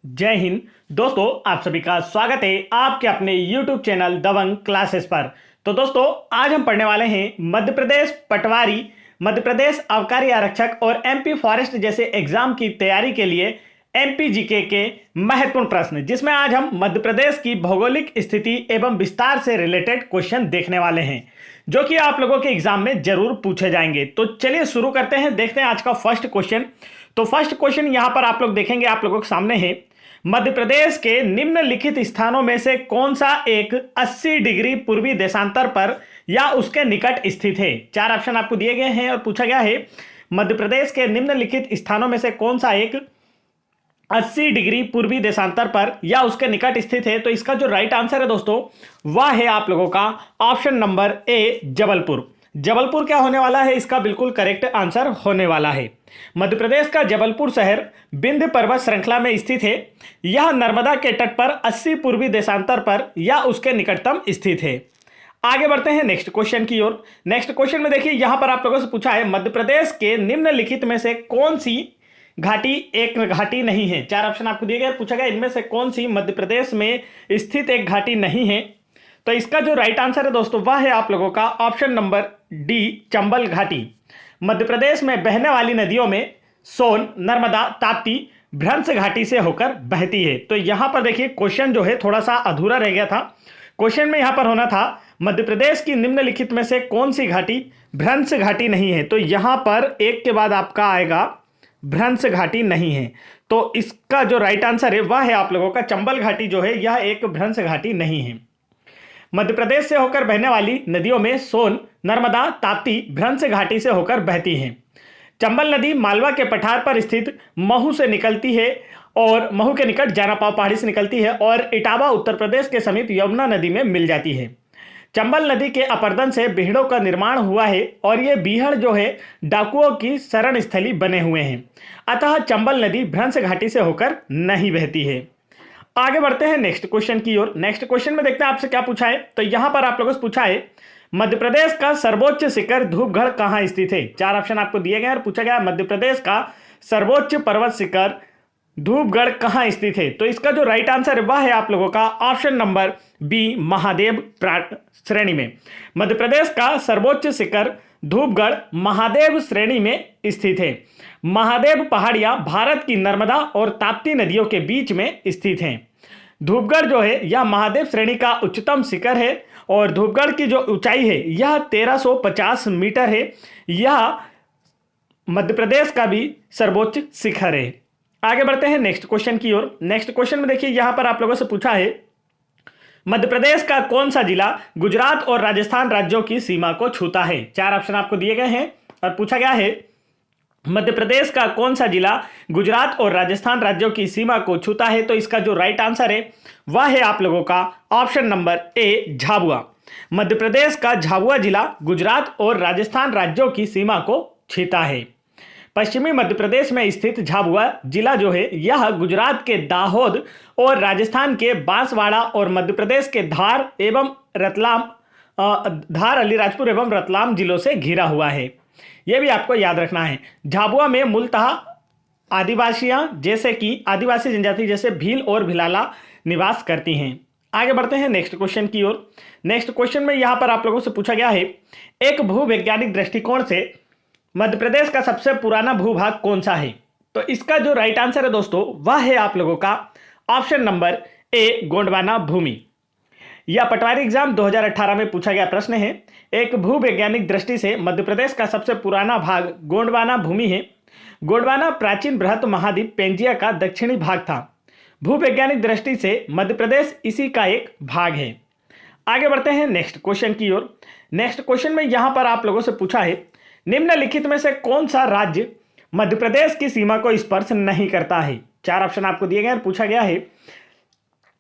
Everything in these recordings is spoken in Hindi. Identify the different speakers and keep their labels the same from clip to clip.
Speaker 1: जय हिंद दोस्तों, आप सभी का स्वागत है आपके अपने YouTube चैनल दबंग क्लासेस पर। तो दोस्तों, आज हम पढ़ने वाले हैं मध्य प्रदेश पटवारी, मध्य प्रदेश आबकारी आरक्षक और MP फॉरेस्ट जैसे एग्जाम की तैयारी के लिए MP GK के महत्वपूर्ण प्रश्न, जिसमें आज हम मध्य प्रदेश की भौगोलिक स्थिति एवं विस्तार से रिलेटेड क्वेश्चन देखने वाले हैं, जो कि आप लोगों के एग्जाम में जरूर पूछे जाएंगे। तो चलिए शुरू करते हैं, देखते हैं आज का फर्स्ट क्वेश्चन। तो फर्स्ट क्वेश्चन यहां पर आप लोग देखेंगे, आप लोगों के सामने है, मध्य प्रदेश के निम्नलिखित स्थानों में से कौन सा एक 80 डिग्री पूर्वी देशांतर पर या उसके निकट स्थित है। चार ऑप्शन आपको दिए गए हैं और पूछा गया है मध्य प्रदेश के निम्नलिखित स्थानों में से कौन सा एक 80 डिग्री पूर्वी देशांतर पर या उसके निकट स्थित है। तो इसका जो राइट आंसर है दोस्तों, वह है आप लोगों का option number A, Jabalpur. Jabalpur क्या होने वाला है, इसका बिल्कुल करेक्ट आंसर होने वाला है। मध्य प्रदेश का जबलपुर शहर विंध्य पर्वत श्रृंखला में स्थित है। यह नर्मदा के तट पर 80 पूर्वी देशांतर पर या उसके निकटतम स्थित है। आगे बढ़ते हैं नेक्स्ट क्वेश्चन की ओर। नेक्स्ट क्वेश्चन में देखिए, यहां पर आप लोगों से पूछा है मध्य प्रदेश के निम्नलिखित में से कौन सी घाटी एक घाटी नहीं है। चार ऑप्शन आपको दिए गए, पूछा गया इनमें से कौन सी मध्य प्रदेश में स्थित एक घाटी नहीं है। तो इसका जो राइट आंसर है दोस्तों, वह है आप लोगों का ऑप्शन नंबर डी, चंबल घाटी। मध्य प्रदेश में बहने वाली नदियों में सोन, नर्मदा, ताप्ती भ्रंश घाटी से होकर बहती है। तो यहां पर देखिए क्वेश्चन जो है थोड़ा सा अधूरा रह गया था। क्वेश्चन में यहां पर होना था मध्य प्रदेश की निम्नलिखित में से कौन सी घाटी भ्रंश घाटी नहीं है। तो यहां पर एक के बाद आपका आएगा भ्रंश घाटी नहीं है। तो इसका जो राइट आंसर है वह है आप लोगों का चंबल घाटी जो है, यह एक भ्रंश घाटी नहीं है। मध्य प्रदेश से होकर बहने वाली नदियों में सोन, नर्मदा, ताप्ती भ्रंश घाटी से होकर बहती हैं। चंबल नदी मालवा के पठार पर स्थित महू से निकलती है और महू के निकट जानापाव पहाड़ी से निकलती है और इटावा उत्तर प्रदेश के समीप यमुना नदी में मिल जाती है। चंबल नदी के अपरदन से बीहड़ों का निर्माण हुआ है और ये बीहड़ जो है डाकुओं की शरण स्थली बने हुए हैं। अतः चंबल नदी भ्रंश घाटी से होकर नहीं बहती है। आगे बढ़ते हैं नेक्स्ट क्वेश्चन की ओर। नेक्स्ट क्वेश्चन में देखते हैं आपसे क्या पूछा है। तो यहां पर आप लोगों से पूछा है मध्य प्रदेश का सर्वोच्च शिखर धूपगढ़ कहां स्थित है। चार ऑप्शन आपको दिए गए और पूछा गया मध्य प्रदेश का सर्वोच्च पर्वत शिखर धूपगढ़ कहां स्थित है। तो इसका जो राइट आंसर है वह है आप लोगों का ऑप्शन नंबर बी, महादेव श्रेणी में। मध्य प्रदेश का सर्वोच्च शिखर धूपगढ़ महादेव श्रेणी में स्थित है। महादेव पहाड़ियां भारत की नर्मदा और ताप्ती नदियों के बीच में स्थित हैं। धूपगढ़ जो है यह महादेव श्रेणी का उच्चतम शिखर है और धूपगढ़ की जो ऊंचाई है यह 1350 मीटर है। यह मध्य प्रदेश का भी सर्वोच्च शिखर है। आगे बढ़ते हैं नेक्स्ट क्वेश्चन की ओर। नेक्स्ट क्वेश्चन में देखिए, यहां पर आप लोगों से पूछा है मध्य प्रदेश का कौन सा जिला गुजरात और राजस्थान राज्यों की सीमा को छूता है। चार ऑप्शन आपको दिए गए हैं और पूछा गया है मध्य प्रदेश का कौन सा जिला गुजरात और राजस्थान राज्यों की सीमा को छूता है। तो इसका जो राइट आंसर है वह है आप लोगों का option number A, Jhabua. Madhya Pradesh का झाबुआ जिला गुजरात और राजस्थान राज्यों की सीमा को छूता है। पश्चिमी मध्य प्रदेश में स्थित झाबुआ जिला जो है यह गुजरात के दाहोद और राजस्थान के बांसवाड़ा और मध्य प्रदेश के धार एवं रतलाम, धार, अलीराजपुर एवं रतलाम जिलों से घिरा हुआ है। यह भी आपको याद रखना है। झाबुआ में मूलतः आदिवासियां जैसे कि आदिवासी जनजाति जैसे भील और भिलाला निवास करती हैं। आगे बढ़ते हैं नेक्स्ट क्वेश्चन की ओर। नेक्स्ट क्वेश्चन में यहां पर आप लोगों से पूछा गया है एक भूवैज्ञानिक दृष्टिकोण से मध्य प्रदेश का सबसे पुराना भूभाग कौन सा है। तो इसका जो राइट आंसर है दोस्तों, वह है आप लोगों का ऑप्शन नंबर ए, गोंडवाना भूमि। यह पटवारी एग्जाम 2018 में पूछा गया प्रश्न है। एक भूवैज्ञानिक दृष्टि से मध्य प्रदेश का सबसे पुराना भाग गोंडवाना भूमि है। गोंडवाना प्राचीन बृहत महाद्वीप पेंजिया का दक्षिणी भाग था। भूवैज्ञानिक दृष्टि से मध्य प्रदेश इसी का एक भाग है। आगे बढ़ते हैं नेक्स्ट क्वेश्चन की ओर। नेक्स्ट क्वेश्चन में यहां पर आप लोगों से पूछा है निम्नलिखित में से कौन सा राज्य मध्य प्रदेश की सीमा को स्पर्श नहीं करता है। चार ऑप्शन आपको दिए गए और पूछा गया है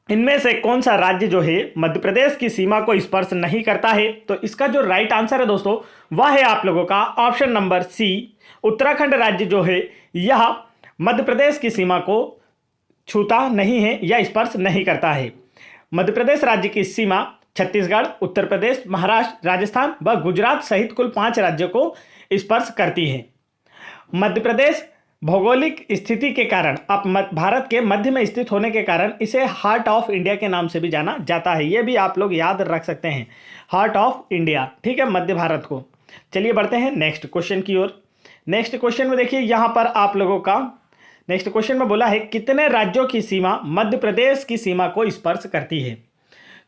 Speaker 1: इनमें से कौन सा राज्य जो है मध्य प्रदेश की सीमा को स्पर्श नहीं करता है। तो इसका जो राइट आंसर है दोस्तों, वह है आप लोगों का ऑप्शन नंबर सी, उत्तराखंड राज्य जो है यह मध्य प्रदेश की सीमा को छूता नहीं है या स्पर्श नहीं करता है। मध्य प्रदेश राज्य की सीमा छत्तीसगढ़, उत्तर प्रदेश, महाराष्ट्र, राजस्थान व गुजरात सहित कुल 5 राज्यों को स्पर्श करती है। मध्य प्रदेश भौगोलिक स्थिति के कारण, अब भारत के मध्य में स्थित होने के कारण इसे हार्ट ऑफ इंडिया के नाम से भी जाना जाता है। ये भी आप लोग याद रख सकते हैं, हार्ट ऑफ इंडिया, ठीक है, मध्य भारत को। चलिए बढ़ते हैं नेक्स्ट क्वेश्चन की ओर। नेक्स्ट क्वेश्चन में देखिए यहाँ पर आप लोगों का नेक्स्ट क्वेश्चन में बोला है कितने राज्यों की सीमा मध्य प्रदेश की सीमा को स्पर्श करती है।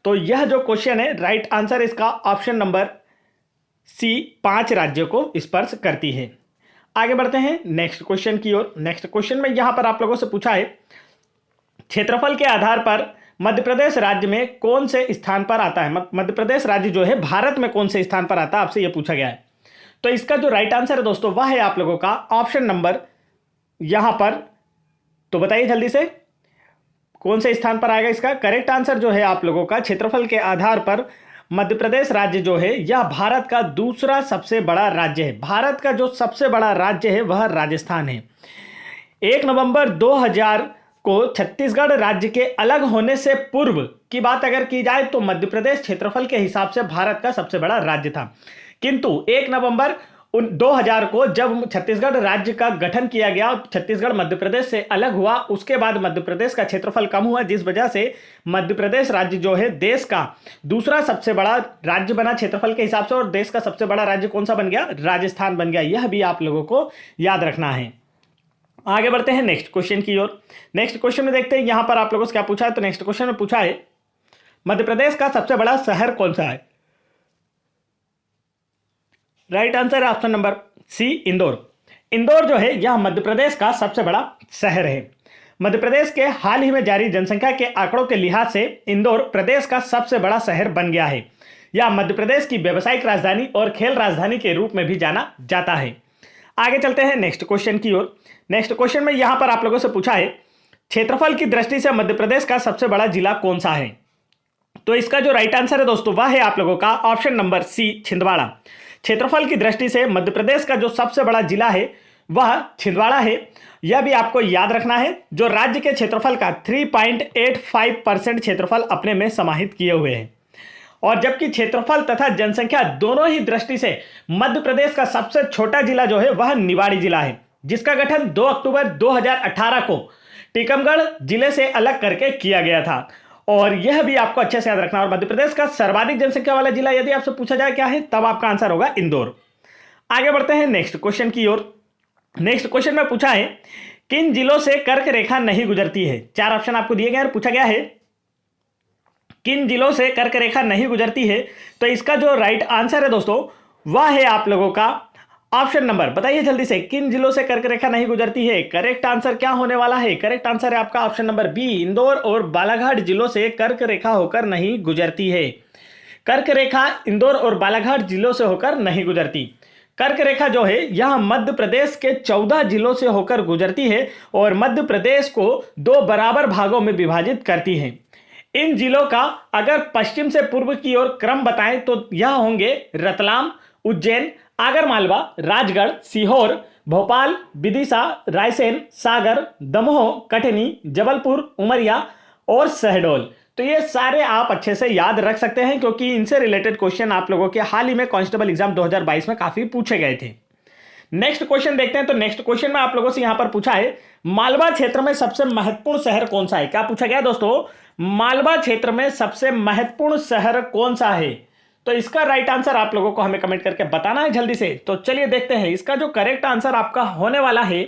Speaker 1: तो यह जो क्वेश्चन है, राइट आंसर इसका ऑप्शन नंबर सी, 5 राज्यों को स्पर्श करती है। आगे बढ़ते हैं नेक्स्ट क्वेश्चन की ओर। नेक्स्ट क्वेश्चन में यहां पर आप लोगों से पूछा है क्षेत्रफल के आधार पर मध्य प्रदेश राज्य में कौन से स्थान पर आता है। मध्य प्रदेश राज्य जो है भारत में कौन से स्थान पर आता है, आपसे यह पूछा गया है। तो इसका जो राइट आंसर है दोस्तों वह है आप लोगों का ऑप्शन नंबर यहां पर, तो बताइए जल्दी से कौन से स्थान पर आएगा। इसका करेक्ट आंसर जो है आप लोगों का, क्षेत्रफल के आधार पर मध्य प्रदेश राज्य जो है यह भारत का दूसरा सबसे बड़ा राज्य है। भारत का जो सबसे बड़ा राज्य है वह राजस्थान है। 1 नवंबर 2000 को छत्तीसगढ़ राज्य के अलग होने से पूर्व की बात अगर की जाए तो मध्य प्रदेश क्षेत्रफल के हिसाब से भारत का सबसे बड़ा राज्य था, किंतु 1 नवंबर 2000 को जब छत्तीसगढ़ राज्य का गठन किया गया, छत्तीसगढ़ मध्य प्रदेश से अलग हुआ, उसके बाद मध्य प्रदेश का क्षेत्रफल कम हुआ, जिस वजह से मध्य प्रदेश राज्य जो है देश का दूसरा सबसे बड़ा राज्य बना क्षेत्रफल के हिसाब से। और देश का सबसे बड़ा राज्य कौन सा बन गया, राजस्थान बन गया। यह भी आप लोगों को याद रखना है। आगे बढ़ते हैं नेक्स्ट क्वेश्चन की ओर। नेक्स्ट क्वेश्चन में देखते हैं यहां पर आप लोगों से क्या पूछा है। तो नेक्स्ट क्वेश्चन में पूछा है मध्य प्रदेश का सबसे बड़ा शहर कौन सा है। राइट आंसर है option number C, Indore. Indore जो है यह मध्य प्रदेश का सबसे बड़ा शहर है। मध्य प्रदेश के हाल ही में जारी जनसंख्या के आंकड़ों के लिहाज से इंदौर प्रदेश का सबसे बड़ा शहर बन गया है। यह मध्य प्रदेश की व्यावसायिक राजधानी और खेल राजधानी के रूप में भी जाना जाता है। आगे चलते हैं नेक्स्ट क्वेश्चन की ओर। नेक्स्ट क्वेश्चन में यहां पर आप लोगों से पूछा है क्षेत्रफल की दृष्टि से मध्य प्रदेश का सबसे बड़ा जिला कौन सा है। तो इसका जो राइट आंसर है दोस्तों वह है आप लोगों का ऑप्शन नंबर सी, छिंदवाड़ा। क्षेत्रफल की दृष्टि से मध्य प्रदेश का जो सबसे बड़ा जिला है वह छिंदवाड़ा है। यह भी आपको याद रखना है, जो राज्य के क्षेत्रफल का 3.85% क्षेत्रफल अपने में समाहित किए हुए हैं। और जबकि क्षेत्रफल तथा जनसंख्या दोनों ही दृष्टि से मध्य प्रदेश का सबसे छोटा जिला जो है वह निवाड़ी जिला है, जिसका गठन 2 अक्टूबर 2018 को टीकमगढ़ जिले से अलग करके किया गया था। और यह भी आपको अच्छे से याद रखना। और मध्य प्रदेश का सर्वाधिक जनसंख्या वाला जिला यदि आपसे पूछा जाए क्या है, तब आपका आंसर होगा इंदौर। आगे बढ़ते हैं नेक्स्ट क्वेश्चन की ओर। नेक्स्ट क्वेश्चन में पूछा है किन जिलों से कर्क रेखा नहीं गुजरती है। 4 ऑप्शन आपको दिए गए हैं और पूछा गया है किन जिलों से कर्क रेखा नहीं गुजरती है। तो इसका जो राइट आंसर है दोस्तों वह है आप लोगों का ऑप्शन नंबर, बताइए जल्दी से किन जिलों से कर्क रेखा नहीं गुजरती है। करेक्ट आंसर क्या होने वाला है। करेक्ट आंसर है आपका ऑप्शन नंबर बी, इंदौर और बालाघाट जिलों से कर्क रेखा होकर नहीं गुजरती है। कर्क रेखा इंदौर और बालाघाट जिलों से होकर नहीं गुजरती। कर्क रेखा जो है यह मध्य प्रदेश के 14 जिलों से होकर गुजरती है और मध्य प्रदेश को 2 बराबर भागों में विभाजित करती है। इन जिलों का अगर पश्चिम से पूर्व की ओर क्रम बताएं तो यह होंगे रतलाम, उज्जैन, आगरमालवा, राजगढ़, सीहोर, भोपाल, विदिशा, रायसेन, सागर, दमोह, कटनी, जबलपुर, उमरिया और शहडोल। तो ये सारे आप अच्छे से याद रख सकते हैं क्योंकि इनसे रिलेटेड क्वेश्चन आप लोगों के हाल ही में कांस्टेबल एग्जाम 2022 में काफी पूछे गए थे। नेक्स्ट क्वेश्चन देखते हैं। तो नेक्स्ट क्वेश्चन में आप लोगों से यहां पर पूछा है मालवा क्षेत्र में सबसे महत्वपूर्ण शहर कौन सा है। क्या पूछा गया दोस्तों, मालवा क्षेत्र में सबसे महत्वपूर्ण शहर कौन सा है। तो इसका राइट आंसर आप लोगों को हमें कमेंट करके बताना है जल्दी से। तो चलिए देखते हैं, इसका जो करेक्ट आंसर आपका होने वाला है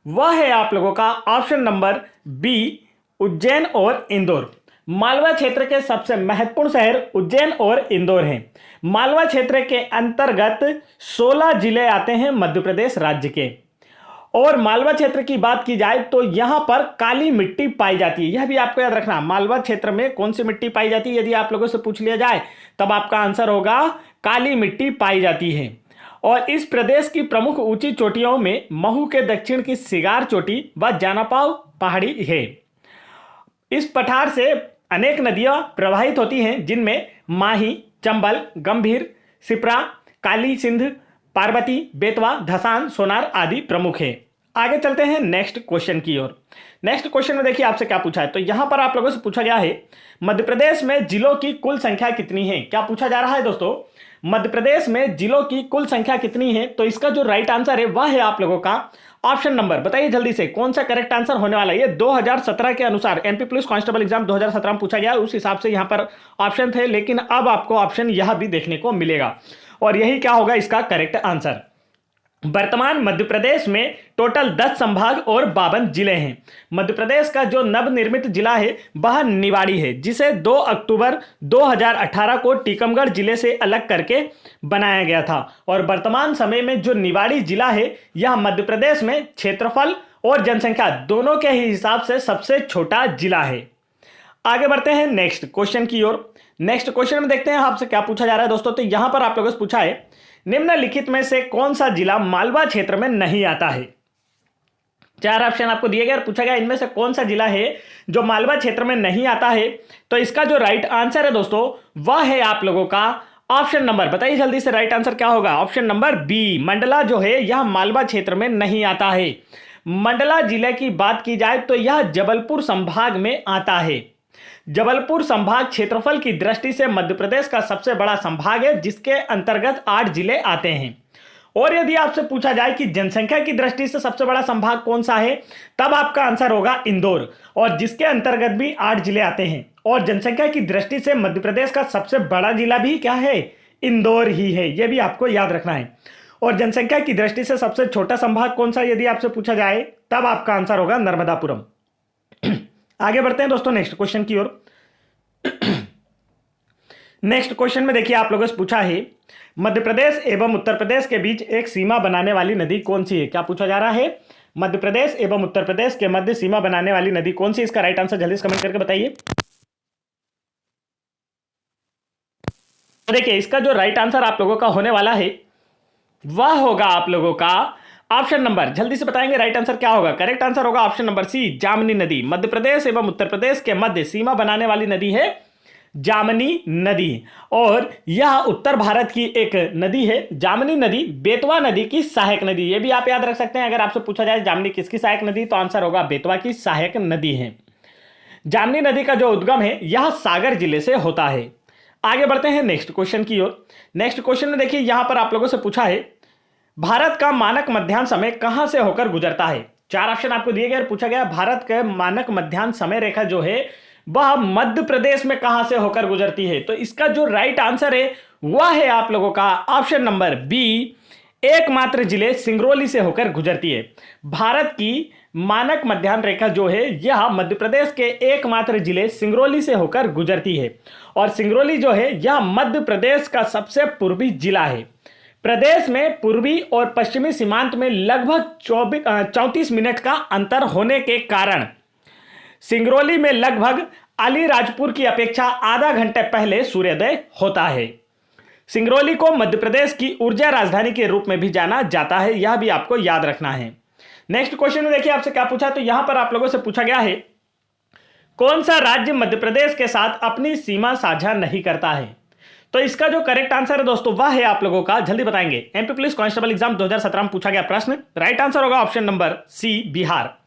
Speaker 1: वह है आप लोगों का ऑप्शन नंबर बी, उज्जैन और इंदौर। मालवा क्षेत्र के सबसे महत्वपूर्ण शहर उज्जैन और इंदौर हैं। मालवा क्षेत्र के अंतर्गत 16 जिले आते हैं मध्य प्रदेश राज्य के। और मालवा क्षेत्र की बात की जाए तो यहां पर काली मिट्टी पाई जाती है। यह भी आपको याद रखना, मालवा क्षेत्र में कौन सी मिट्टी पाई जाती है। यदि आप लोगों से पूछ लिया जाए तब आपका आंसर होगा काली मिट्टी पाई जाती है। और इस प्रदेश की प्रमुख ऊंची चोटियों में महू के दक्षिण की सिगार चोटी व जानापाव पहाड़ी है। इस पठार से अनेक नदियां प्रवाहित होती हैं जिनमें माही, चंबल, गंभीर, सिप्रा, काली सिंध, पार्वती, बेतवा, धसान, सोनार आदि प्रमुख है। आगे चलते हैं नेक्स्ट क्वेश्चन की ओर। नेक्स्ट क्वेश्चन में देखिए आपसे क्या पूछा है। तो यहां पर आप लोगों से पूछा गया है मध्य प्रदेश में जिलों की कुल संख्या कितनी है। क्या पूछा जा रहा है दोस्तों, मध्य प्रदेश में जिलों की कुल संख्या कितनी है। तो इसका जो राइट आंसर है वह है आप लोगों का ऑप्शन नंबर बताइए जल्दी से कौन सा करेक्ट आंसर होने वाला है। ये 2017 के अनुसार एमपी पुलिस कांस्टेबल एग्जाम 2017 में पूछा गया, उस हिसाब से यहां पर ऑप्शन थे, लेकिन अब आपको ऑप्शन यह भी देखने को मिलेगा और यही क्या होगा इसका करेक्ट आंसर। वर्तमान मध्य प्रदेश में टोटल 10 संभाग और 52 जिले हैं। मध्य प्रदेश का जो नवनिर्मित जिला है वह निवाड़ी है, जिसे 2 अक्टूबर 2018 को टीकमगढ़ जिले से अलग करके बनाया गया था। और वर्तमान समय में जो निवाड़ी जिला है यह मध्य प्रदेश में क्षेत्रफल और जनसंख्या दोनों के ही हिसाब से सबसे छोटा जिला है। आगे बढ़ते हैं नेक्स्ट क्वेश्चन की ओर। नेक्स्ट क्वेश्चन में देखते हैं आपसे क्या पूछा जा रहा है दोस्तों। तो यहां पर आप लोगों से पूछा है निम्नलिखित में से कौन सा जिला मालवा क्षेत्र में नहीं आता है। 4 ऑप्शन आपको दिए गए और पूछा गया इनमें से कौन सा जिला है जो मालवा क्षेत्र में नहीं आता है। तो इसका जो राइट आंसर है दोस्तों वह है आप लोगों का ऑप्शन नंबर, बताइए जल्दी से राइट आंसर क्या होगा। ऑप्शन नंबर बी, मंडला जो है यह मालवा क्षेत्र में नहीं आता है। मंडला जिले की बात की जाए तो यह जबलपुर संभाग में आता है। जबलपुर संभाग क्षेत्रफल की दृष्टि से मध्य प्रदेश का सबसे बड़ा संभाग है, जिसके अंतर्गत 8 जिले आते हैं। और यदि आपसे पूछा जाए कि जनसंख्या की दृष्टि से सबसे बड़ा संभाग कौन सा है, तब आपका आंसर होगा इंदौर, और जिसके अंतर्गत भी 8 जिले आते हैं। और जनसंख्या की दृष्टि से मध्य प्रदेश का सबसे बड़ा जिला भी क्या है, इंदौर ही है, यह भी आपको याद रखना है। और जनसंख्या की दृष्टि से सबसे छोटा संभाग कौन सा यदि आपसे पूछा जाए, तब आपका आंसर होगा नर्मदापुरम। आगे बढ़ते हैं दोस्तों नेक्स्ट क्वेश्चन की ओर। नेक्स्ट क्वेश्चन में देखिए आप लोगों से पूछा है मध्य प्रदेश एवं उत्तर प्रदेश के बीच एक सीमा बनाने वाली नदी कौन सी है। क्या पूछा जा रहा है, मध्य प्रदेश एवं उत्तर प्रदेश के मध्य सीमा बनाने वाली नदी कौन सी। इसका राइट आंसर जल्दी से कमेंट करके बताइए। तो देखिए इसका जो राइट आंसर आप लोगों का होने वाला है वह होगा आप लोगों का ऑप्शन नंबर, जल्दी से बताएंगे राइट आंसर क्या होगा। करेक्ट आंसर होगा ऑप्शन नंबर सी, जामनी नदी। मध्य प्रदेश एवं उत्तर प्रदेश के मध्य सीमा बनाने वाली नदी है जामनी नदी, और यह उत्तर भारत की एक नदी है। जामनी नदी बेतवा नदी की सहायक नदी, यह भी आप याद रख सकते हैं। अगर आपसे पूछा जाए जामनी किसकी सहायक नदी, तो आंसर होगा बेतवा की सहायक नदी है। जामनी नदी का जो उद्गम है यह सागर जिले से होता है। आगे बढ़ते हैं नेक्स्ट क्वेश्चन की ओर। नेक्स्ट क्वेश्चन में देखिए यहां पर आप लोगों से पूछा है भारत का मानक मध्याह्न समय कहां से होकर गुजरता है। 4 ऑप्शन आपको दिए गए और पूछा गया भारत के मानक मध्याह्न समय रेखा जो है वह मध्य प्रदेश में कहां से होकर गुजरती है। तो इसका जो राइट आंसर है वह है आप लोगों का ऑप्शन नंबर बी, एकमात्र जिले सिंगरौली से होकर गुजरती है। भारत की मानक मध्याह्न रेखा जो है यह मध्य प्रदेश के एकमात्र जिले सिंगरौली से होकर गुजरती है, और सिंगरौली जो है यह मध्य प्रदेश का सबसे पूर्वी जिला है। प्रदेश में पूर्वी और पश्चिमी सीमांत में लगभग 34 मिनट का अंतर होने के कारण सिंगरौली में लगभग अलीराजपुर की अपेक्षा आधा घंटे पहले सूर्योदय होता है। सिंगरौली को मध्य प्रदेश की ऊर्जा राजधानी के रूप में भी जाना जाता है, यह भी आपको याद रखना है। नेक्स्ट क्वेश्चन में देखिए आपसे क्या पूछा, तो यहां पर आप लोगों से पूछा गया है कौन सा राज्य मध्य प्रदेश के साथ अपनी सीमा साझा नहीं करता है। तो इसका जो करेक्ट आंसर है दोस्तों वह है आप लोगों का, जल्दी बताएंगे, एमपी पुलिस कांस्टेबल एग्जाम 2017 में पूछा गया प्रश्न। राइट आंसर होगा option number C, Bihar.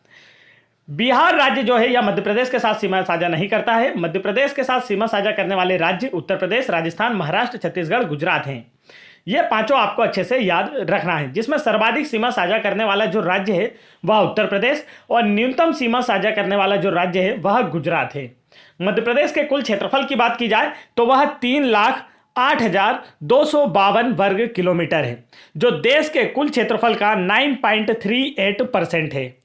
Speaker 1: Bihar राज्य जो है यह मध्य प्रदेश के साथ सीमा साझा नहीं करता है। मध्य प्रदेश के साथ सीमा साझा करने वाले राज्य उत्तर प्रदेश, राजस्थान, महाराष्ट्र, छत्तीसगढ़, गुजरात हैं। ये पांचों आपको अच्छे से याद रखना है, जिसमें सर्वाधिक सीमा साझा करने वाला जो राज्य है वह उत्तर प्रदेश, और न्यूनतम सीमा साझा करने वाला जो राज्य है वह गुजरात है। मध्य प्रदेश के कुल क्षेत्रफल की बात की जाए तो वह 3,08,252 वर्ग किलोमीटर है, जो देश के कुल क्षेत्रफल का 9.38% है।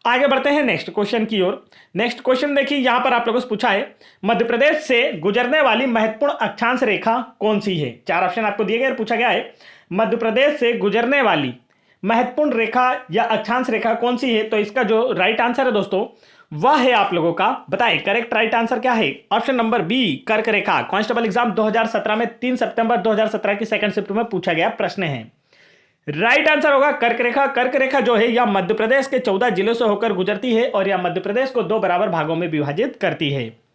Speaker 1: आगे बढ़ते हैं नेक्स्ट क्वेश्चन की ओर। नेक्स्ट क्वेश्चन देखिए यहां पर आप लोगों से पूछा है मध्य प्रदेश से गुजरने वाली महत्वपूर्ण अक्षांश रेखा कौन सी है। 4 ऑप्शन आपको दिए गए और पूछा गया है मध्य प्रदेश से गुजरने वाली महत्वपूर्ण रेखा या अक्षांश रेखा कौन सी है। तो इसका जो राइट आंसर है दोस्तों वह है आप लोगों का, बताएं करेक्ट राइट आंसर क्या है। ऑप्शन नंबर बी, कर्क रेखा। कांस्टेबल एग्जाम 2017 में 3 सितंबर 2017 की सेकंड शिफ्ट में पूछा गया प्रश्न है। राइट आंसर होगा कर्क रेखा। कर्क रेखा जो है यह मध्य प्रदेश के 14 जिलों से होकर गुजरती है, और यह मध्य प्रदेश को 2 बराबर भागों में विभाजित करती है।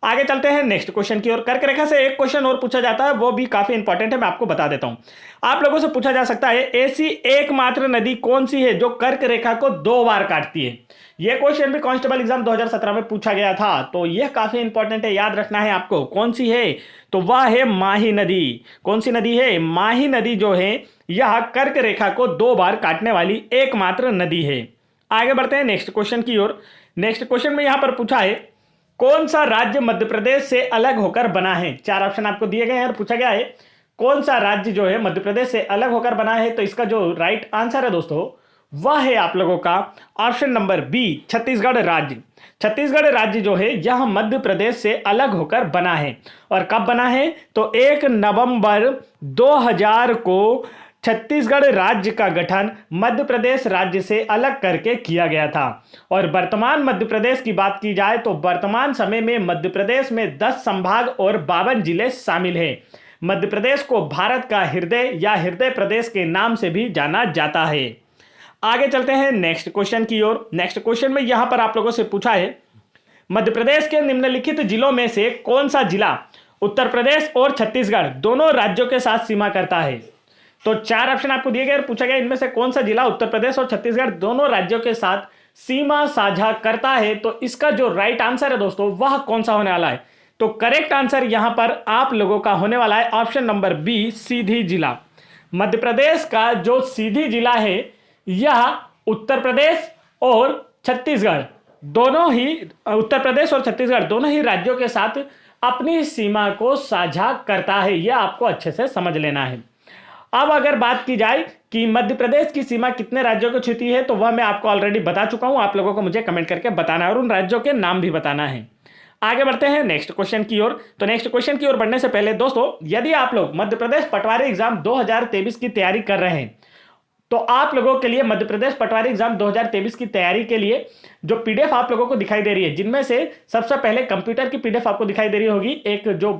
Speaker 1: आगे चलते हैं नेक्स्ट क्वेश्चन की ओर। कर्क रेखा से एक क्वेश्चन और पूछा जाता है, वो भी काफी इंपॉर्टेंट है, मैं आपको बता देता हूं। आप लोगों से पूछा जा सकता है ऐसी एकमात्र नदी कौन सी है जो कर्क रेखा को 2 बार काटती है। यह क्वेश्चन भी कांस्टेबल एग्जाम 2017 में पूछा गया था, तो यह काफी इंपॉर्टेंट है, याद रखना है आपको। कौन सी है, तो वह है माही नदी। कौन सी नदी है, माही नदी जो है यह कर्क रेखा को 2 बार काटने वाली एकमात्र नदी है। आगे बढ़ते हैं नेक्स्ट क्वेश्चन की ओर। नेक्स्ट क्वेश्चन में यहां पर पूछा है कौन सा राज्य मध्य प्रदेश से अलग होकर बना है। 4 ऑप्शन आपको दिए गए हैं और पूछा गया है कौन सा राज्य जो है मध्य प्रदेश से अलग होकर बना है। तो इसका जो राइट आंसर है दोस्तों वह है आप लोगों का ऑप्शन नंबर बी, छत्तीसगढ़ राज्य। छत्तीसगढ़ राज्य जो है यह मध्य प्रदेश से अलग होकर बना है। और कब बना है तो 1 नवंबर 2000 को छत्तीसगढ़ राज्य का गठन मध्य प्रदेश राज्य से अलग करके किया गया था। और वर्तमान मध्य प्रदेश की बात की जाए तो वर्तमान समय में मध्य प्रदेश में 10 संभाग और 52 जिले शामिल हैं। मध्य प्रदेश को भारत का हृदय या हृदय प्रदेश के नाम से भी जाना जाता है। आगे चलते हैं नेक्स्ट क्वेश्चन की ओर। नेक्स्ट क्वेश्चन में यहां पर आप लोगों से पूछा है मध्य प्रदेश के निम्नलिखित जिलों में से कौन सा जिला उत्तर प्रदेश और छत्तीसगढ़ दोनों राज्यों के साथ सीमा करता है। तो 4 ऑप्शन आपको दिए गए और पूछा गया इनमें से कौन सा जिला उत्तर प्रदेश और छत्तीसगढ़ दोनों राज्यों के साथ सीमा साझा करता है। तो इसका जो राइट आंसर है दोस्तों वह कौन सा होने वाला है। तो करेक्ट आंसर यहां पर आप लोगों का होने वाला है ऑप्शन नंबर बी, सीधी जिला। मध्य प्रदेश का जो सीधी जिला है यह उत्तर प्रदेश और छत्तीसगढ़ दोनों ही राज्यों के साथ अपनी सीमा को साझा करता है। यह आपको अच्छे से समझ लेना है। अब अगर बात की जाए कि मध्य प्रदेश की सीमा कितने राज्यों को छूती है तो वह मैं आपको ऑलरेडी बता चुका हूं। आप लोगों को मुझे कमेंट करके बताना है और उन राज्यों के नाम भी बताना है। आगे बढ़ते हैं नेक्स्ट क्वेश्चन की ओर। तो नेक्स्ट क्वेश्चन की ओर बढ़ने से पहले दोस्तों यदि आप लोग मध्य प्रदेश पटवारी एग्जाम 2023 की तैयारी कर रहे हैं तो आप लोगों के लिए मध्य प्रदेश पटवारी एग्जाम 2023 की तैयारी के लिए जो पीडीएफ आप लोगों को दिखाई दे रही है जिनमें से सबसे पहले कंप्यूटर की पीडीएफ आपको दिखाई दे रही होगी, एक जो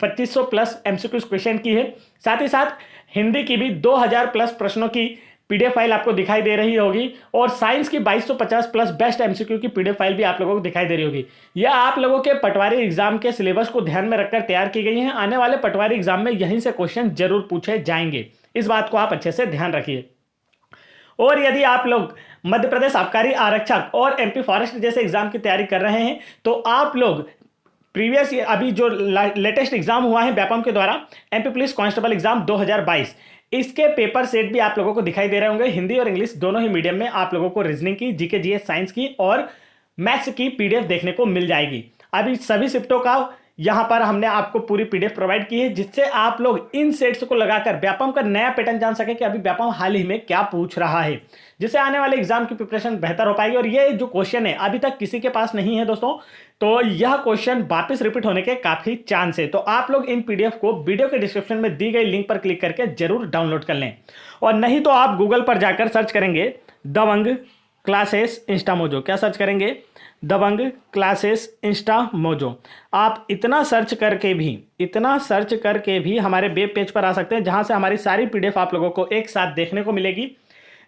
Speaker 1: 2500 प्लस एमसीक्यू क्वेश्चन की है, साथ ही साथ हिंदी की भी 2000 प्लस प्रश्नों की पीडीएफ फाइल आपको दिखाई दे रही होगी और साइंस की 2250 प्लस बेस्ट एमसीक्यू की पीडीएफ फाइल भी आप लोगों को दिखाई दे रही होगी। यह आप लोगों के पटवारी एग्जाम के सिलेबस को ध्यान में रखकर तैयार की गई है। आने वाले पटवारी एग्जाम में यहीं से क्वेश्चन जरूर पूछे जाएंगे, इस बात को आप अच्छे से ध्यान रखिए। और यदि आप लोग मध्य प्रदेश आबकारी आरक्षक और एमपी फॉरेस्ट जैसे एग्जाम की तैयारी कर रहे हैं तो आप लोग प्रीवियस अभी जो लेटेस्ट एग्जाम हुआ है व्यापम के द्वारा एमपी पुलिस कांस्टेबल एग्जाम 2022 इसके पेपर सेट भी आप लोगों को दिखाई दे रहे होंगे। हिंदी और इंग्लिश दोनों ही मीडियम में आप लोगों को रीजनिंग की, जीके जीएस साइंस की और मैथ्स की पीडीएफ देखने को मिल जाएगी। अभी सभी शिफ्टों का यहां पर हमने आपको पूरी पीडीएफ प्रोवाइड की है जिससे आप लोग इन सेट्स को लगाकर व्यापम का नया पैटर्न जान सके कि अभी व्यापम हाल ही में क्या पूछ रहा है, जिससे आने वाले एग्जाम की प्रिपरेशन बेहतर हो पाएगी। और ये जो क्वेश्चन है अभी तक किसी के पास नहीं है दोस्तों, तो यह क्वेश्चन वापस रिपीट होने के काफी चांस है। तो आप लोग इन पीडीएफ को वीडियो के डिस्क्रिप्शन में दी गई लिंक पर क्लिक करके जरूर डाउनलोड कर लें। और नहीं तो आप गूगल पर जाकर सर्च करेंगे दबंग क्लासेस इंस्टा मोजो। क्या सर्च करेंगे? दबंग क्लासेस इंस्टा मोजो। आप इतना सर्च करके भी हमारे वेब पेज पर आ सकते हैं जहां से हमारी सारी पीडीएफ आप लोगों को एक साथ देखने को मिलेगी,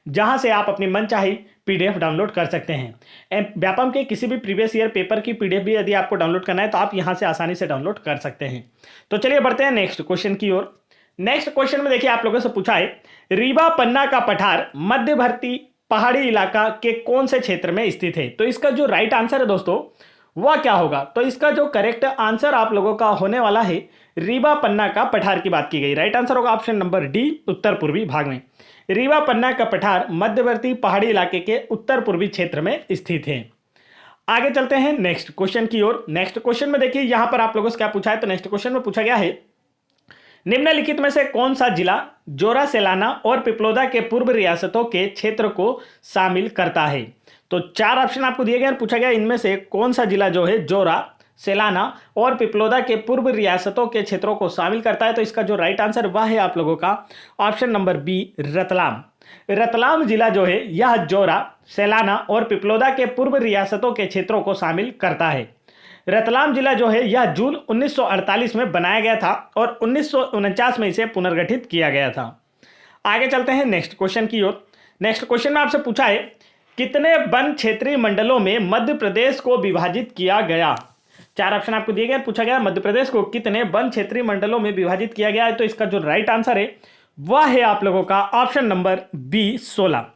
Speaker 1: जहां से आप अपनी मनचाही पीडीएफ डाउनलोड कर सकते हैं। व्यापम के किसी भी प्रीवियस ईयर पेपर की पीडीएफ भी यदि आपको डाउनलोड करना है तो आप यहां से आसानी से डाउनलोड कर सकते हैं। तो चलिए बढ़ते हैं नेक्स्ट क्वेश्चन की ओर। नेक्स्ट क्वेश्चन में देखिए आप लोगों से पूछा है रीवा पन्ना का पठार मध्यवर्ती पहाड़ी इलाका के कौन से क्षेत्र में स्थित है। तो इसका जो राइट आंसर है दोस्तों वह क्या होगा? तो इसका जो करेक्ट आंसर आप लोगों का होने वाला है रीवा पन्ना का पठार की बात की गई। राइट आंसर होगा ऑप्शन नंबर डी, उत्तर पूर्वी भाग में। रीवा पन्ना का पठार मध्यवर्ती पहाड़ी इलाके के उत्तर पूर्वी क्षेत्र में स्थित है। आगे चलते हैं नेक्स्ट क्वेश्चन की ओर। नेक्स्ट क्वेश्चन में देखिए यहां पर आप लोगों से क्या पूछा है। तो नेक्स्ट क्वेश्चन में पूछा गया है निम्नलिखित में से कौन सा जिला जोरा, सेलाना और पिपलोदा के पूर्व रियासतों के क्षेत्र को शामिल करता है। तो 4 ऑप्शन आपको दिए गए और पूछा गया इनमें से कौन सा जिला जो है जोरा, सेलाना और पिपलोदा के पूर्व रियासतों के क्षेत्रों को शामिल करता है। तो इसका जो राइट आंसर वह है आप लोगों का option number B, Ratlam. Ratlam जिला जो है यह जोरा, सेलाना और पिपलोदा के पूर्व रियासतों के क्षेत्रों को शामिल करता है। रतलाम जिला जो है यह जून 1948 में बनाया गया था और 1949 में इसे पुनर्गठित किया गया था। आगे चलते हैं नेक्स्ट क्वेश्चन की ओर। नेक्स्ट क्वेश्चन में आपसे पूछा है कितने वन क्षेत्रीय मंडलों में मध्य प्रदेश को विभाजित किया गया। 4 ऑप्शन आपको दिए गए, पूछा गया मध्य प्रदेश को कितने वन क्षेत्रीय मंडलों में विभाजित किया गया है। तो इसका जो राइट आंसर है वह है आप लोगों का option number B, 16।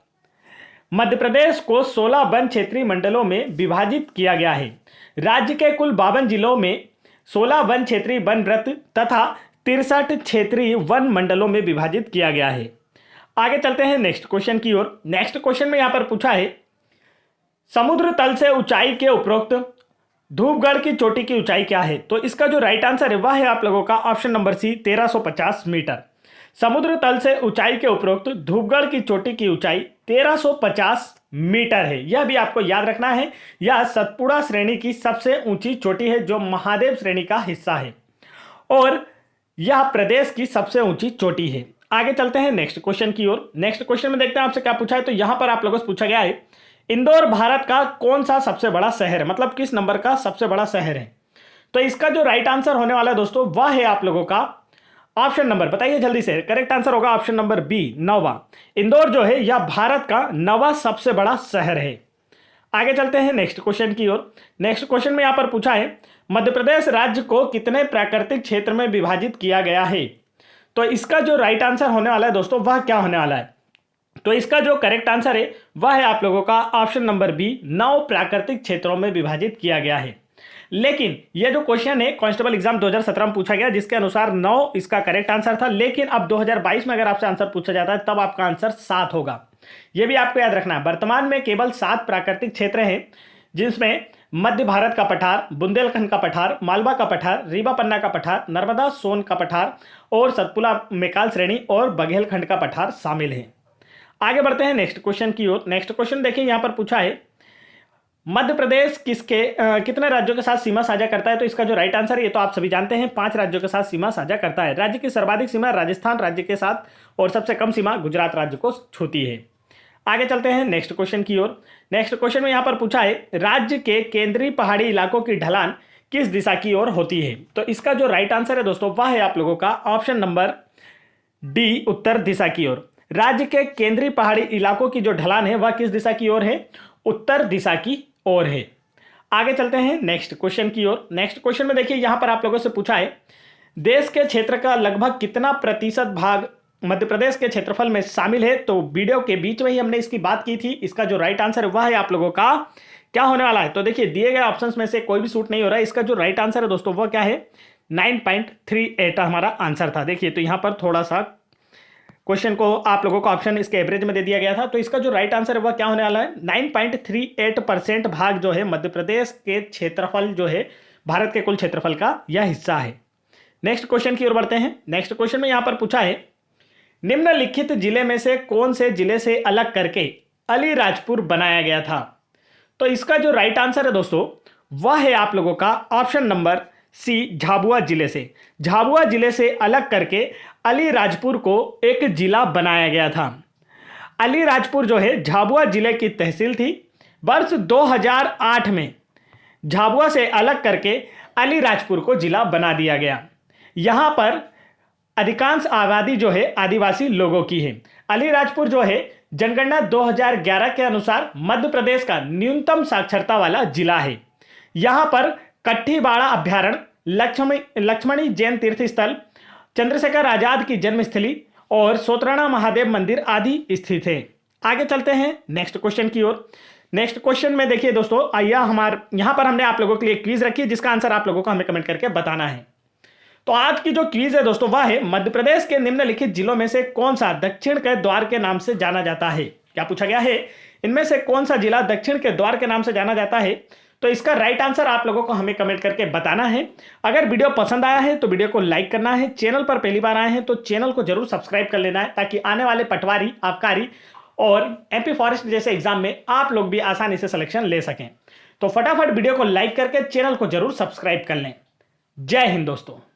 Speaker 1: Madhya Pradesh को 16 वन क्षेत्रीय मंडलों में विभाजित किया गया है। राज्य के कुल 52 जिलों में 16 वन क्षेत्रीय वन वृत्त तथा 63 क्षेत्रीय वन मंडलों में विभाजित किया गया है। आगे चलते हैं नेक्स्ट क्वेश्चन की ओर। नेक्स्ट क्वेश्चन में यहां पर पूछा है समुद्र तल से ऊंचाई के उपरोक्त धूपगढ़ की चोटी की ऊंचाई क्या है? तो इसका जो राइट आंसर है वह है आप लोगों का ऑप्शन नंबर सी 1350 मीटर। समुद्र तल से ऊंचाई के उपरोक्त धूपगढ़ की चोटी की ऊंचाई 1350 मीटर है। यह भी आपको याद रखना है, यह सतपुड़ा श्रेणी की सबसे ऊंची चोटी है जो महादेव श्रेणी का हिस्सा है और यह प्रदेश की सबसे ऊंची चोटी है। आगे चलते हैं नेक्स्ट क्वेश्चन की ओर। नेक्स्ट क्वेश्चन में देखते हैं आपसे क्या पूछा है। तो यहां पर आप लोगों से पूछा गया है इंदौर भारत का कौन सा सबसे बड़ा शहर है, मतलब किस नंबर का सबसे बड़ा शहर है? तो इसका जो राइट आंसर होने वाला है दोस्तों वह है आप लोगों का ऑप्शन नंबर, बताइए जल्दी से, करेक्ट आंसर होगा ऑप्शन नंबर बी 9वां। इंदौर जो है यह भारत का 9वां सबसे बड़ा शहर है। आगे चलते हैं नेक्स्ट क्वेश्चन की ओर। नेक्स्ट क्वेश्चन में यहां पर पूछा है मध्य प्रदेश राज्य को कितने प्राकृतिक क्षेत्र में विभाजित किया गया है? तो इसका जो राइट आंसर होने वाला है दोस्तों वह क्या होने वाला है? तो इसका जो करेक्ट आंसर है वह है आप लोगों का ऑप्शन नंबर बी 9 प्राकृतिक क्षेत्रों में विभाजित किया गया है। लेकिन यह जो क्वेश्चन है कांस्टेबल एग्जाम 2017 में पूछा गया जिसके अनुसार 9 इसका करेक्ट आंसर था, लेकिन अब 2022 में अगर आपसे आंसर पूछा जाता है तब आपका आंसर 7 होगा। यह भी आपको याद रखना है। वर्तमान में केवल 7 प्राकृतिक क्षेत्र हैं जिसमें मध्य भारत का पठार, बुंदेलखंड का पठार, मालवा का पठार, रीवा पन्ना का पठार, नर्मदा सोन का पठार और सतपुड़ा मेकाल श्रेणी और बघेलखंड का पठार शामिल है। आगे बढ़ते हैं नेक्स्ट क्वेश्चन की ओर। नेक्स्ट क्वेश्चन देखिए यहां पर पूछा है मध्य प्रदेश कितने राज्यों के साथ सीमा साझा करता है? तो इसका जो राइट आंसर है ये तो आप सभी जानते हैं, 5 राज्यों के साथ सीमा साझा करता है। राज्य की सर्वाधिक सीमा राजस्थान राज्य के साथ और सबसे कम सीमा गुजरात राज्य को छूती है। आगे चलते हैं नेक्स्ट क्वेश्चन की ओर। नेक्स्ट क्वेश्चन में यहां पर पूछा है राज्य के केंद्रीय पहाड़ी इलाकों की ढलान किस दिशा की ओर होती है? तो इसका जो राइट आंसर है दोस्तों वह है आप लोगों का ऑप्शन नंबर डी उत्तर दिशा की ओर। राज्य के केंद्रीय पहाड़ी इलाकों की जो ढलान है वह किस दिशा की ओर है? उत्तर दिशा की ओर है। आगे चलते हैं नेक्स्ट क्वेश्चन की ओर। नेक्स्ट क्वेश्चन में देखिए यहां पर आप लोगों से पूछा है देश के क्षेत्र का लगभग कितना प्रतिशत भाग मध्य प्रदेश के क्षेत्रफल में शामिल है? तो वीडियो के बीच में ही हमने इसकी बात की थी। इसका जो राइट आंसर है वह है आप लोगों का क्या होने वाला है? तो देखिए दिए गए ऑप्शंस में से कोई भी सूट नहीं हो रहा है। इसका जो राइट आंसर है दोस्तों वह क्या है? 9.38 हमारा आंसर था। देखिए तो यहां पर थोड़ा सा क्वेश्चन को आप लोगों को ऑप्शन इसके एवरेज में दे दिया गया था। तो इसका जो राइट आंसर है वह क्या होने वाला है? 9.38% भाग जो है मध्य प्रदेश के क्षेत्रफल जो है भारत के कुल क्षेत्रफल का यह हिस्सा है। नेक्स्ट क्वेश्चन की ओर बढ़ते हैं। नेक्स्ट क्वेश्चन में यहां पर पूछा है निम्नलिखित जिले में से कौन से जिले से अलग करके अलीराजपुर बनाया गया था? तो इसका जो राइट आंसर है दोस्तों वह है आप लोगों का ऑप्शन नंबर सी झाबुआ जिले से। झाबुआ जिले से अलग करके अलीराजपुर को एक जिला बनाया गया था। अलीराजपुर जो है झाबुआ जिले की तहसील थी। वर्ष 2008 में झाबुआ से अलग करके अलीराजपुर को जिला बना दिया गया। यहां पर अधिकांश आबादी जो है आदिवासी लोगों की है। अलीराजपुर जो है जनगणना 2011 के अनुसार मध्य प्रदेश का न्यूनतम साक्षरता वाला जिला है। यहां पर कट्ठीबाड़ा अभ्यारण्य, लक्ष्मणी जैन तीर्थ स्थल, चंद्रशेखर आजाद की जन्मस्थली और सोतराणा महादेव मंदिर आदि स्थित है। आगे चलते हैं नेक्स्ट क्वेश्चन की ओर। नेक्स्ट क्वेश्चन में देखिए दोस्तों यहां पर हमने आप लोगों के लिए क्विज रखी है जिसका आंसर आप लोगों को हमें कमेंट करके बताना है। तो आज की जो क्विज है दोस्तों वह है मध्य प्रदेश के निम्नलिखित जिलों में से कौन सा दक्षिण के द्वार के नाम से जाना जाता है? क्या पूछा गया है? इनमें से कौन सा जिला दक्षिण के द्वार के नाम से जाना जाता है? तो इसका राइट आंसर आप लोगों को हमें कमेंट करके बताना है। अगर वीडियो पसंद आया है तो वीडियो को लाइक करना है। चैनल पर पहली बार आए हैं तो चैनल को जरूर सब्सक्राइब कर लेना है ताकि आने वाले पटवारी, आबकारी और एमपी फॉरेस्ट जैसे एग्जाम में आप लोग भी आसानी से सिलेक्शन ले सकें। तो फटाफट वीडियो को लाइक करके चैनल को जरूर सब्सक्राइब कर लें। जय हिंद दोस्तों।